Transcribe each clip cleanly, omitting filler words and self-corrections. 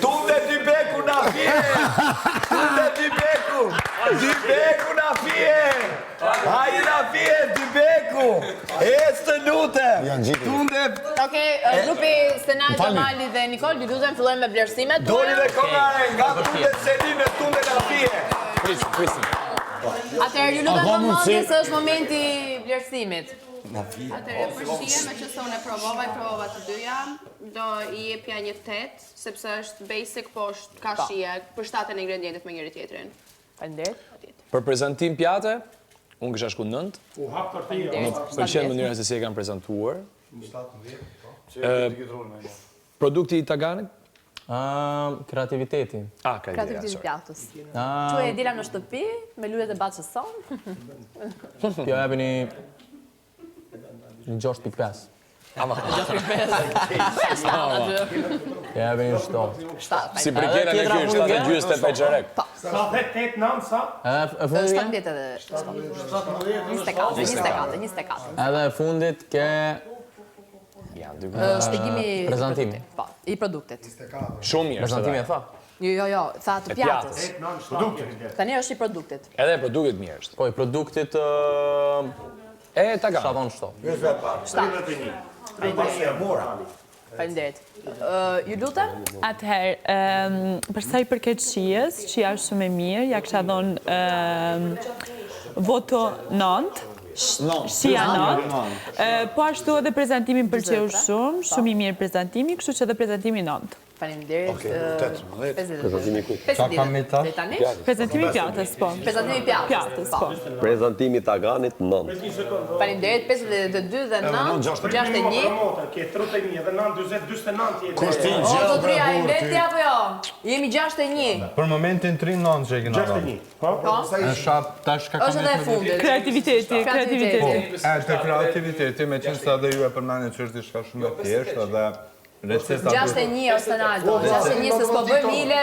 Tunde Dybeku na fije! Tunde Dybeku! Dybeku na fije! Ai na fije Dybeku! Të lutem! Tunde... Okej, grupi Senal, Gjamali dhe Nikol, ju lutem fillojmë me vlerësimet. Dori dhe konga nga Tunde Selime, Tunde na fije! Prisim. Atëherë, ju lutem vëmendje se është momenti i vlerësimit. Atëherë, për shijeme që se unë provova të dyja, do i jepja një 8, sepse është basic, po ka shije, për 7 ingredientet me njëri tjetrin. Faleminderit. Për prezantim pjate, unë kisha shku 9. Faleminderit. Pëlqen mënyra se si e kanë prezantuar. Produkti i Taganit? Kreativiteti. Kreativiteti pjatës. Quaj e dila në shtëpi, me lulet e batës son. Jo japi një 6.5. Ama. 6.5. Ja japi një 7. Si brigera në kjo, 7 gjysë të pejqerek. Sa 8, 9, sa? E fundit 17 edhe 24. Edhe e fundit ke Shpjegimi prezantimi. Po, i produktit. Shumë mirë. Prezantimi e tha. Jo, tha të pjatës. Tani është i produktit. Edhe produktit mirë është. Po, i produktit E Tagan. Shaton 7. Faleminderit. Ju lutem? Atëherë, përsa i përket shijes, shija është shumë e mirë, ja kisha dhënë voto 9, shija 9, po ashtu edhe prezantimin pëlqeu shumë i mirë prezantimi, kështu që edhe prezantimi 9. Faleminderit. Prezantimi ku? Çka kam me ta? Prezantimi pjatës, po. Prezantimi pjatës, po. Prezantimi Taganit 9. Faleminderit, 52 dhe 9, 61. Ke 31 dhe 9, 20, 29. O, zotria, i mbeti apo jo? Jemi 61. Për momentin 3-9 që e kena rënë. 61. Po? Në shap, tash ka Është edhe e fundit. Kreativiteti. Të kreativiteti, me qenë sa dhe ju e përmeni që është diçka shumë e thjeshtë edhe receta... 61 është Ronaldo, 61 se s'po bëjmë hile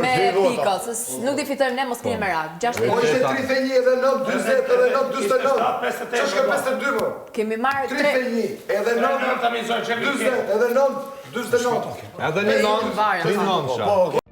me pikë, se nuk di fitojmë ne, mos keni merak. 61. Po ishte 31 edhe 9, 20 edhe 9, 29. Që shka 52 më? Kemi marrë 3... 31 edhe 9, 20 edhe 9, 29. Edhe një 9, 3-9 shak.